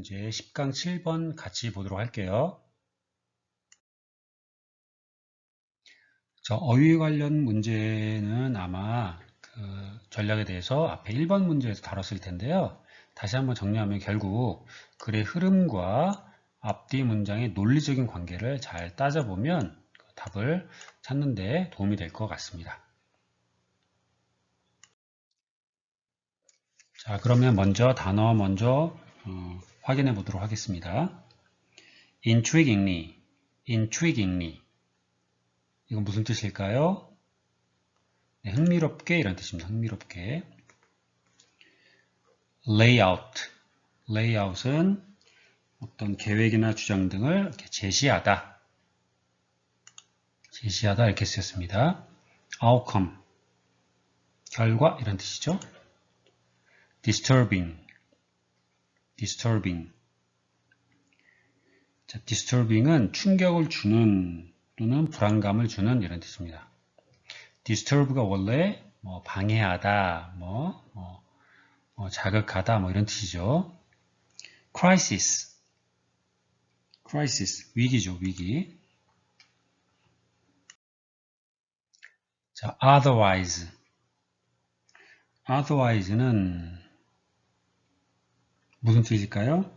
문제 10강 7번 같이 보도록 할게요. 어휘 관련 문제는 아마 전략에 대해서 앞에 1번 문제에서 다뤘을 텐데요. 다시 한번 정리하면 결국 글의 흐름과 앞뒤 문장의 논리적인 관계를 잘 따져보면 답을 찾는 데 도움이 될 것 같습니다. 자, 그러면 먼저 단어 확인해 보도록 하겠습니다. intriguingly, intriguingly. 이건 무슨 뜻일까요? 네, 흥미롭게 이런 뜻입니다. 흥미롭게. layout, layout은 어떤 계획이나 주장 등을 이렇게 제시하다 이렇게 쓰였습니다. outcome, 결과 이런 뜻이죠. disturbing. 자, disturbing은 충격을 주는 또는 불안감을 주는 이런 뜻입니다. disturb가 원래 방해하다, 자극하다 이런 뜻이죠. crisis, 위기죠, 위기. 자, otherwise는 무슨 뜻일까요?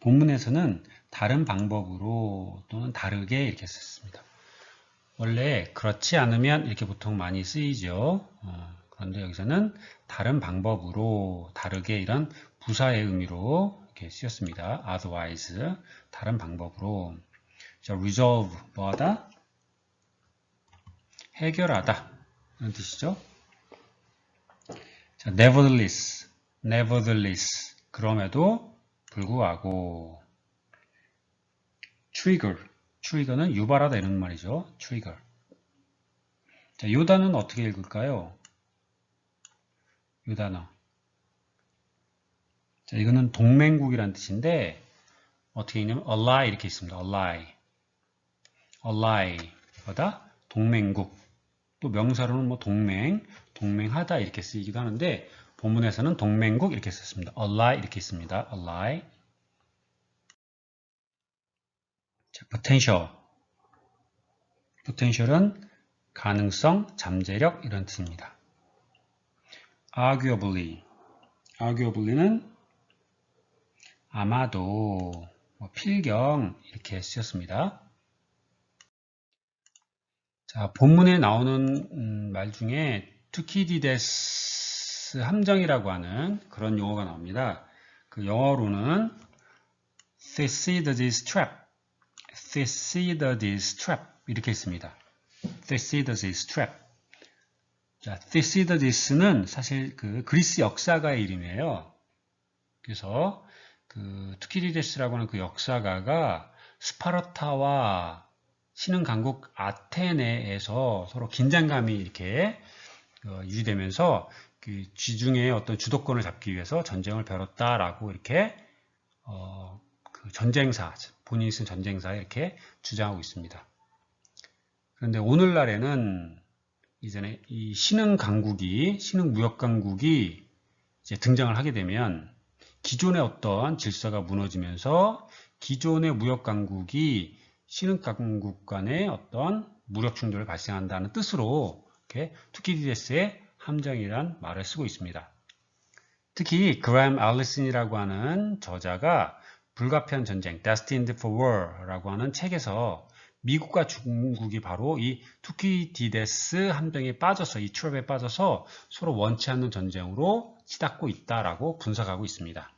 본문에서는 다른 방법으로 또는 다르게 이렇게 썼습니다. 원래 그렇지 않으면 이렇게 보통 많이 쓰이죠. 그런데 여기서는 다른 방법으로 다르게 이런 부사의 의미로 이렇게 쓰였습니다. otherwise, 다른 방법으로. 자, resolve, 뭐하다? 해결하다 이런 뜻이죠. 자, nevertheless, 그럼에도 불구하고. trigger는 유발하다 이런 말이죠. trigger. 자, 요 단어는 어떻게 읽을까요? 요 단어. 자, 이거는 동맹국이란 뜻인데 어떻게 읽냐면 ally 이렇게 있습니다. ally. 뭐다? 동맹국. 또 명사로는 동맹하다 이렇게 쓰이기도 하는데 본문에서는 동맹국 이렇게 썼습니다. ally 이렇게 있습니다. ally. 자, potential은 가능성, 잠재력 이런 뜻입니다. arguably는 아마도, 필경 이렇게 쓰였습니다. 자, 본문에 나오는 말 중에 투키디데스 함정이라고 하는 그런 용어가 나옵니다. 그 영어로는 Thucydides trap 이렇게 있습니다. Thucydides trap. 자, Thucydides는 사실 그 그리스 역사가의 이름이에요. 그래서 그 투키디데스라고 하는 그 역사가가 스파르타와 신흥 강국 아테네에서 서로 긴장감이 이렇게 유지되면서 그 지중해의 어떤 주도권을 잡기 위해서 전쟁을 벌였다라고 이렇게 그 전쟁사, 본인이 쓴 전쟁사에 이렇게 주장하고 있습니다. 그런데 오늘날에는 이전에 이 신흥 무역 강국이 이제 등장을 하게 되면 기존의 어떤 질서가 무너지면서 기존의 무역 강국이 신흥 강국 간의 어떤 무력 충돌을 발생한다는 뜻으로 이렇게 투키디데스의 함정이란 말을 쓰고 있습니다. 특히 그라임 알리슨이라고 하는 저자가 불가피한 전쟁, Destined for War라고 하는 책에서 미국과 중국이 바로 이 투키디데스 함정에 빠져서, 이 트랩에 빠져서 서로 원치 않는 전쟁으로 치닫고 있다라고 분석하고 있습니다.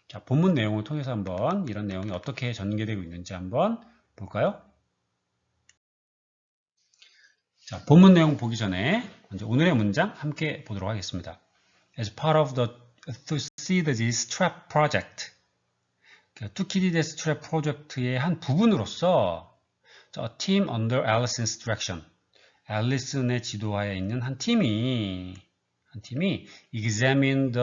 자, 본문 내용을 통해서 한번 이런 내용이 어떻게 전개되고 있는지 한번 볼까요? 자, 본문 내용 보기 전에 먼저 오늘의 문장 함께 보도록 하겠습니다. As part of the Thucydides trap project, 투키디데스 트랩 프로젝트의 한 부분으로서 A team under Allison's direction, 앨리슨의 지도하에 있는 한 팀이 examined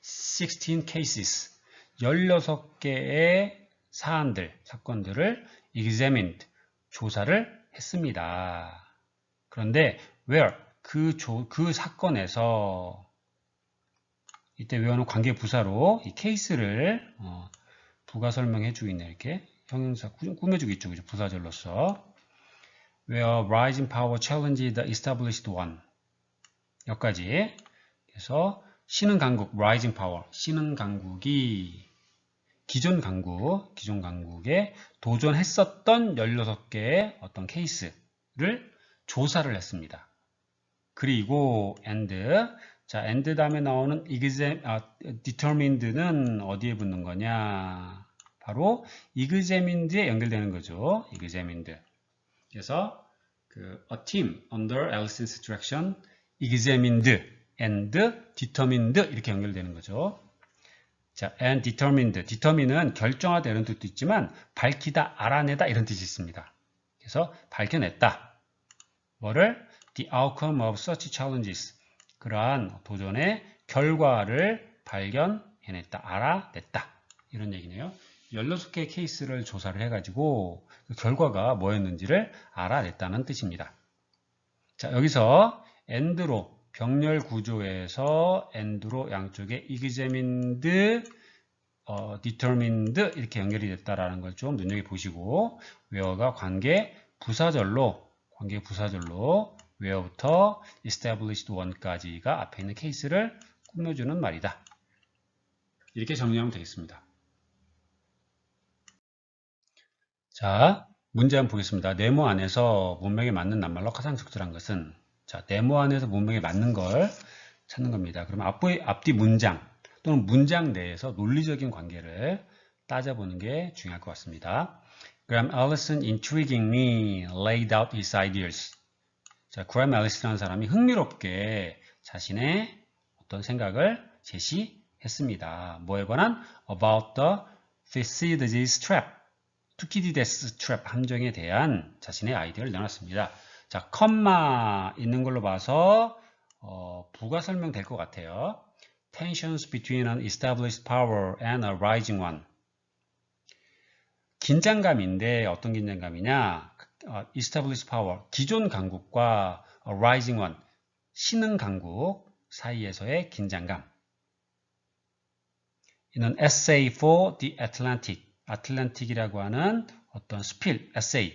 16 cases, 16개의 사건들을 examined, 조사를 했습니다. 그런데 where, 그 사건에서 이때 외워놓은 관계 부사로 이 케이스를 부가 설명해 주고 있네. 이렇게 형용사 꾸며주고 있죠. 그죠? 부사절로서 where rising power challenged the established one. 여기까지. 그래서 신흥 강국 rising power, 신흥 강국이 기존 강국에 도전했었던 16개의 어떤 케이스를 조사를 했습니다. 그리고 and 다음에 나오는 determined는 어디에 붙는 거냐? 바로 examined에 연결되는 거죠. examined. 그래서 a team under Allison's direction examined and determined 이렇게 연결되는 거죠. 자, and determine은 결정하다 이런 뜻도 있지만 밝히다, 알아내다 이런 뜻이 있습니다. 그래서 밝혀냈다. 뭐를? The outcome of such challenges. 그러한 도전의 결과를 발견해냈다, 알아냈다. 이런 얘기네요. 16개의 케이스를 조사를 해가지고 그 결과가 뭐였는지를 알아냈다는 뜻입니다. 자, 여기서 and로 병렬 구조에서 and로 양쪽에 examined, determined 이렇게 연결이 됐다라는 걸 좀 눈여겨보시고 where가 관계 부사절로 where부터 established one까지가 앞에 있는 케이스를 꾸며주는 말이다. 이렇게 정리하면 되겠습니다. 자, 문제 한번 보겠습니다. 네모 안에서 문맥에 맞는 낱말로 가상적절한 것은 자, 네모 안에서 문맥에 맞는 걸 찾는 겁니다. 그러면 앞뒤 문장 또는 문장 내에서 논리적인 관계를 따져보는 게 중요할 것 같습니다. Graham Allison intriguingly laid out his ideas. 자, 그레이엄 앨리슨이라는 사람이 흥미롭게 자신의 어떤 생각을 제시했습니다. 뭐에 관한? About the Thucydides trap. 투키디데스 트랩 함정에 대한 자신의 아이디어를 내놨습니다. 자, 컴마 있는 걸로 봐서 부가 설명될 것 같아요. Tensions between an established power and a rising one. 긴장감인데 어떤 긴장감이냐? established power, 기존 강국과 a rising one, 신흥 강국 사이에서의 긴장감. 이는 essay for the Atlantic. 아틀란틱이라고 하는 어떤 스필, 에세이,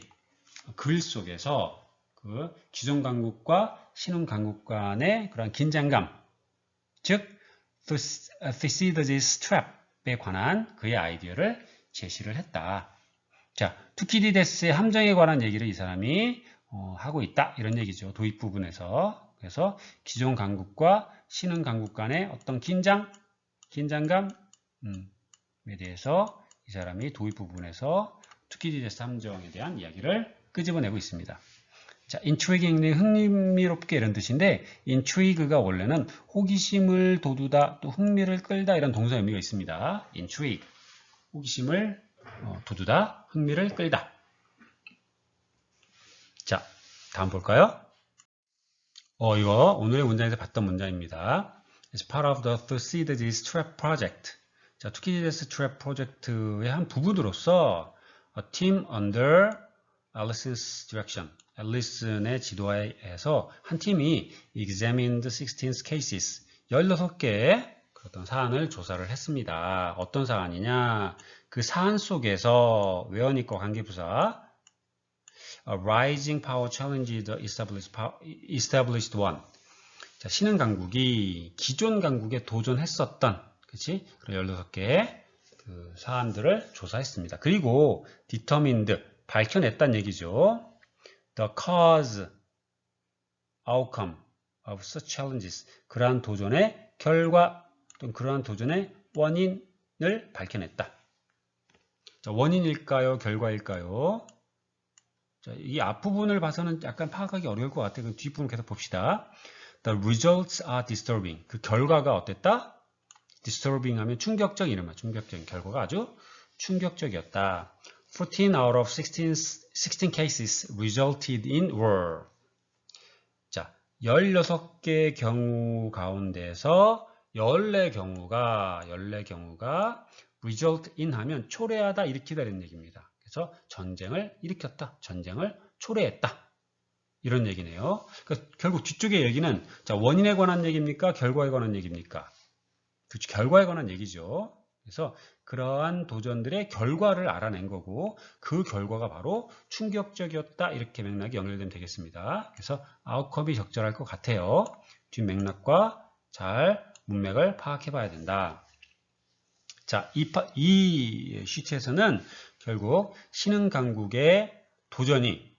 글 속에서 그 기존 강국과 신흥 강국 간의 그런 긴장감, 즉 Thucydides trap에 관한 그의 아이디어를 제시를 했다. 자, 투키디데스의 함정에 관한 얘기를 이 사람이 하고 있다. 이런 얘기죠. 도입 부분에서. 그래서 기존 강국과 신흥 강국 간의 어떤 긴장감에 대해서 이 사람이 도입 부분에서 투키디데스 함정에 대한 이야기를 끄집어내고 있습니다. 자, intriguingly 흥미롭게 이런 뜻인데 intrigue가 원래는 호기심을 돋우다 또 흥미를 끌다 이런 동사 의미가 있습니다. intrigue, 호기심을 돋우다, 흥미를 끌다. 자, 다음 볼까요? 이거 오늘의 문장에서 봤던 문장입니다. It's part of the Thucydides trap project. 자, 투키디데스 트랩 프로젝트의 한 부분으로서 a team under Allison's direction, 앨리슨의 지도하에서 한 팀이 examined 16 cases, 16개의 어떤 사안을 조사를 했습니다. 어떤 사안이냐? 그 사안 속에서 외원익과 관계부사 a rising power challenged the established one. 자, 신흥 강국이 기존 강국에 도전했었던 그치? 그런 16개의 그 사안들을 조사했습니다. 그리고 determined, 밝혀냈다는 얘기죠. The cause, outcome of such challenges. 그러한 도전의 결과 또는 그러한 도전의 원인을 밝혀냈다. 자, 원인일까요? 결과일까요? 자, 이 앞부분을 봐서는 약간 파악하기 어려울 것 같아요. 그 뒷부분 계속 봅시다. The results are disturbing. 그 결과가 어땠다? disturbing 하면 충격적 이름이야. 충격적인 결과가 아주 충격적이었다. 14 out of 16 cases resulted in war. 자, 16개의 경우 가운데서 14경우가 result in 하면 초래하다, 일으키다 이런 얘기입니다. 그래서 전쟁을 일으켰다, 전쟁을 초래했다. 이런 얘기네요. 그러니까 결국 뒤쪽의 얘기는 자, 원인에 관한 얘기입니까? 결과에 관한 얘기입니까? 그 결과에 관한 얘기죠. 그래서 그러한 도전들의 결과를 알아낸 거고 그 결과가 바로 충격적이었다 이렇게 맥락이 연결되면 되겠습니다. 그래서 아웃컴이 적절할 것 같아요. 뒷 맥락과 잘 문맥을 파악해 봐야 된다. 자, 이 시트에서는 결국 신흥 강국의 도전이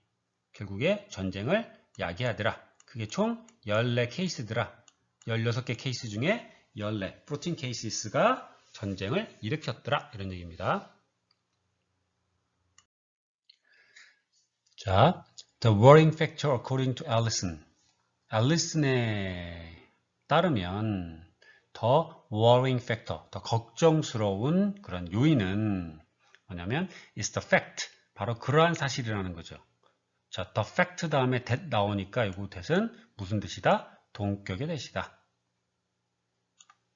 결국에 전쟁을 야기하더라. 그게 총 14케이스더라. 16개 케이스 중에 14 14 케이스가 전쟁을 일으켰더라. 이런 얘기입니다. 자, the worrying factor according to Allison. 알리슨에 따르면 더 worrying factor, 더 걱정스러운 그런 요인은 뭐냐면 is the fact, 바로 그러한 사실이라는 거죠. 자, the fact 다음에 that 나오니까 이거 that은 무슨 뜻이다? 동격의 that이다.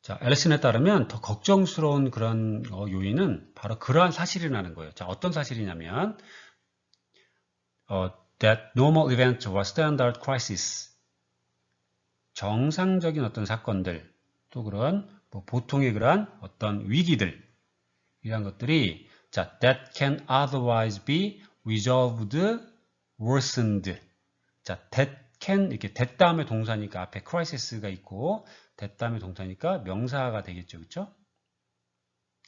자, 앨리슨에 따르면 더 걱정스러운 그런 요인은 바로 그러한 사실이라는 거예요. 자, 어떤 사실이냐면 that normal event was standard crisis. 정상적인 어떤 사건들, 또 그런 보통의 그러한 어떤 위기들, 이런 것들이 자, that can otherwise be resolved, worsened. 자, that can 이렇게 that 다음에 동사니까 앞에 crisis가 있고 that 다음에 동사니까 명사가 되겠죠, 그렇죠?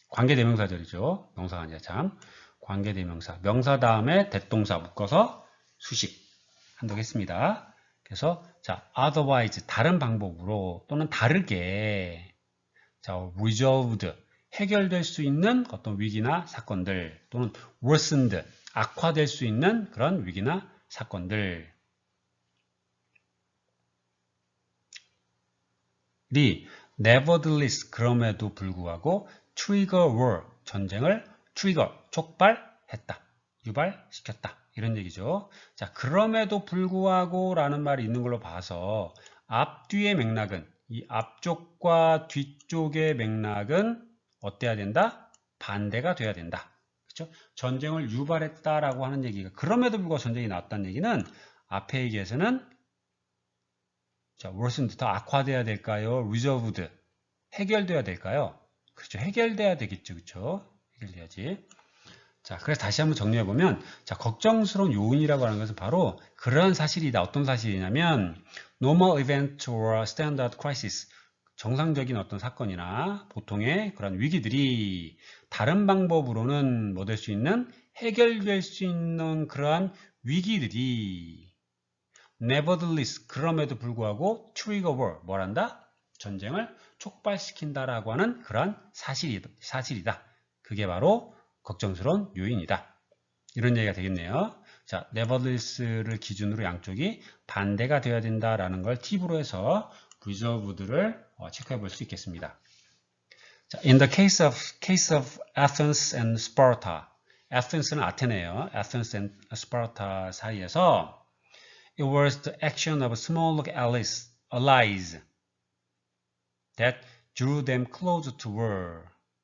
관계대명사절이죠. 명사가 아니라 참 관계대명사. 명사 다음에 that 동사 묶어서 수식 한다고 했습니다. 그래서 자, otherwise 다른 방법으로 또는 다르게 자, resolved 해결될 수 있는 어떤 위기나 사건들 또는 worsened 악화될 수 있는 그런 위기나 사건들이 nevertheless 그럼에도 불구하고 trigger war 전쟁을 trigger 촉발했다. 유발시켰다. 이런 얘기죠. 자, 그럼에도 불구하고 라는 말이 있는 걸로 봐서 앞뒤의 맥락은 이 앞쪽과 뒤쪽의 맥락은 어때야 된다? 반대가 돼야 된다. 그렇죠? 전쟁을 유발했다라고 하는 얘기가 그럼에도 불구하고 전쟁이 나왔다는 얘기는 앞에 얘기에서는 자, worsened 더 악화돼야 될까요? resolved 해결돼야 될까요? 그렇죠. 해결돼야 되겠죠. 그렇죠? 해결돼야지. 자, 그래서 다시 한번 정리해보면, 자, 걱정스러운 요인이라고 하는 것은 바로 그러한 사실이다. 어떤 사실이냐면, normal event or standard crisis. 정상적인 어떤 사건이나 보통의 그런 위기들이 다른 방법으로는 뭐 될 수 있는, 해결될 수 있는 그러한 위기들이 nevertheless, 그럼에도 불구하고 trigger war, 뭐란다? 전쟁을 촉발시킨다라고 하는 그러한 사실이다. 그게 바로 걱정스러운 요인이다. 이런 얘기가 되겠네요. 자, nevertheless를 기준으로 양쪽이 반대가 되어야 된다라는 걸 팁으로 해서 resolved를 체크해 볼 수 있겠습니다. 자, in the case of Athens and Sparta, Athens는 아테네예요. Athens and Sparta 사이에서 it was the action of small allies that drew them closer to war.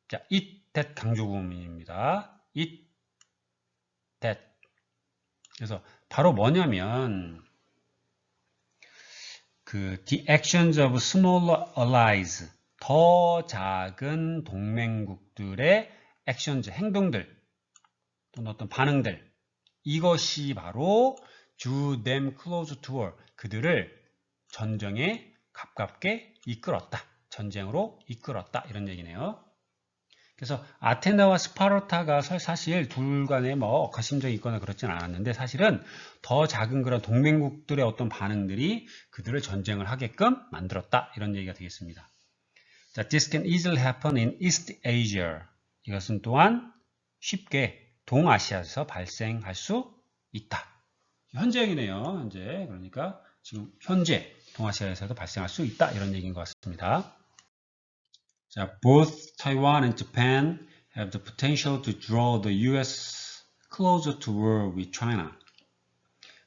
자, it that 강조구문입니다. it, that. 그래서 바로 뭐냐면 그 the actions of smaller allies 더 작은 동맹국들의 actions 행동들 또는 어떤 반응들 이것이 바로 drew them close to war 그들을 전쟁에 가깝게 이끌었다. 전쟁으로 이끌었다. 이런 얘기네요. 그래서 아테네와 스파르타가 사실 둘 간에 뭐 억하심정이 있거나 그렇지는 않았는데 사실은 더 작은 그런 동맹국들의 어떤 반응들이 그들을 전쟁을 하게끔 만들었다. 이런 얘기가 되겠습니다. 자, this can easily happen in East Asia. 이것은 또한 쉽게 동아시아에서 발생할 수 있다. 현재형이네요. 현재. 그러니까 지금 현재 동아시아에서도 발생할 수 있다. 이런 얘기인 것 같습니다. 자, both Taiwan and Japan have the potential to draw the US closer to war with China.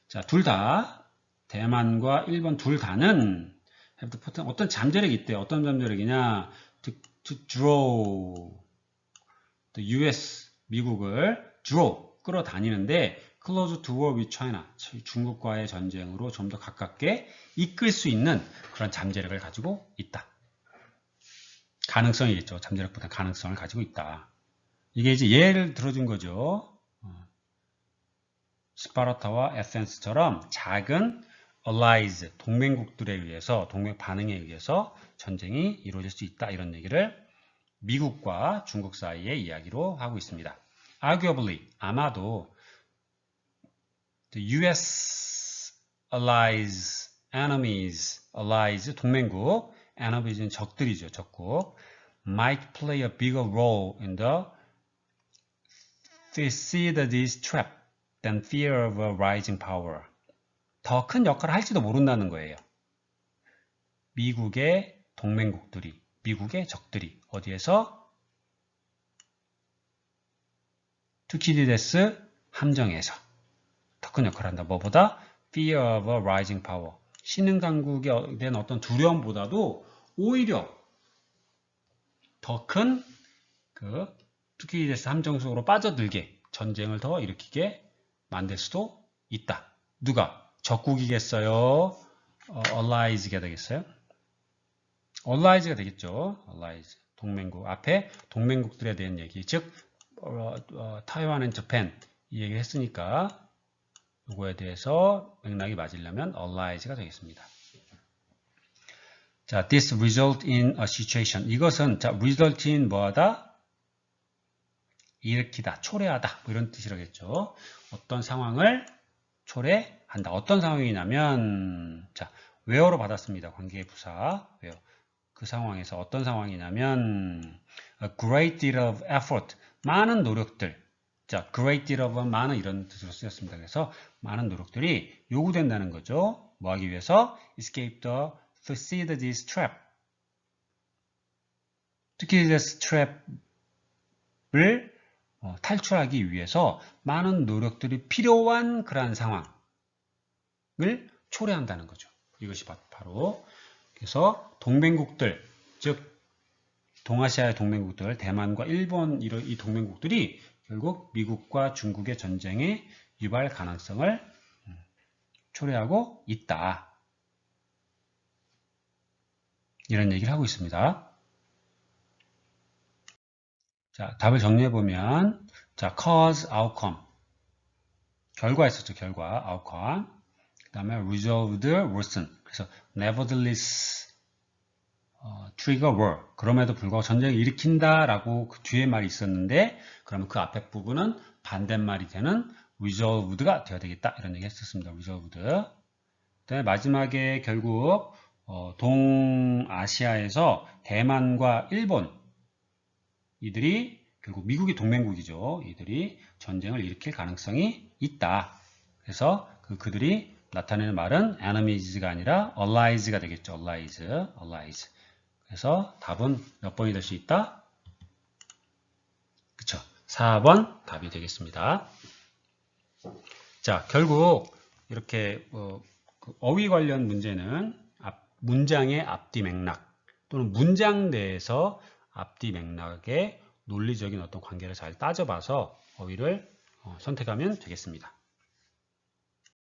자, 둘 다 대만과 일본 둘 다는 have the potential, 어떤 잠재력이 있대요. 어떤 잠재력이냐? to draw the US 미국을 draw 끌어다니는데 close to war with China 중국과의 전쟁으로 좀 더 가깝게 이끌 수 있는 그런 잠재력을 가지고 있다. 가능성이 있죠. 잠재력보다 가능성을 가지고 있다. 이게 이제 예를 들어준 거죠. 스파르타와 에센스처럼 작은 allies, 동맹국들에 의해서, 동맹 반응에 의해서 전쟁이 이루어질 수 있다. 이런 얘기를 미국과 중국 사이의 이야기로 하고 있습니다. Arguably, 아마도 the US allies, enemies, allies, 동맹국, enemies는 적들이죠. 적국. might play a bigger role in the Thucydides trap than fear of a rising power. 더 큰 역할을 할지도 모른다는 거예요. 미국의 동맹국들이, 미국의 적들이 어디에서? 투키디데스 함정에서 더 큰 역할을 한다. 뭐보다? Fear of a rising power. 신흥 강국에 대한 어떤 두려움보다도 오히려 더 큰 그 투키디데스 함정 속으로 빠져들게 전쟁을 더 일으키게 만들 수도 있다. 누가? 적국이겠어요? allies가 되겠어요? allies가 되겠죠. allies. 동맹국. 앞에 동맹국들에 대한 얘기. 즉, 타이완, 재팬 이 얘기를 했으니까 이거에 대해서 맥락이 맞으려면 allies가 되겠습니다. 자, this result in a situation. 이것은 자, result in 뭐하다? 일으키다, 초래하다 뭐 이런 뜻이라겠죠. 어떤 상황을 초래한다. 어떤 상황이냐면 자, where로 받았습니다. 관계의 부사. where. 그 상황에서 어떤 상황이냐면 a great deal of effort. 많은 노력들. 자, great deal of 많은 이런 뜻으로 쓰였습니다. 그래서 많은 노력들이 요구된다는 거죠. 뭐 하기 위해서? escape the Thucydides trap. Thucydides trap을 탈출하기 위해서 많은 노력들이 필요한 그러한 상황을 초래한다는 거죠. 이것이 바로 그래서 동맹국들, 즉 동아시아의 동맹국들, 대만과 일본 이 동맹국들이 결국 미국과 중국의 전쟁의 유발 가능성을 초래하고 있다. 이런 얘기를 하고 있습니다. 자, 답을 정리해보면, 자, cause, outcome. 결과 있었죠, 결과, outcome. 그 다음에 resolved, worsen. 그래서 nevertheless, trigger war. 그럼에도 불구하고 전쟁을 일으킨다라고 그 뒤에 말이 있었는데, 그러면 그 앞에 부분은 반대말이 되는 resolved가 되어야 되겠다. 이런 얘기 했었습니다, resolved. 그 다음에 마지막에 결국, 동아시아에서 대만과 일본, 이들이 결국 미국의 동맹국이죠. 이들이 전쟁을 일으킬 가능성이 있다. 그래서 그들이 나타내는 말은 enemies가 아니라 allies가 되겠죠. allies. 그래서 답은 몇 번이 될 수 있다? 그쵸. 4번 답이 되겠습니다. 자, 결국 이렇게 어휘 관련 문제는 문장의 앞뒤 맥락 또는 문장 내에서 앞뒤 맥락의 논리적인 어떤 관계를 잘 따져봐서 어휘를 선택하면 되겠습니다.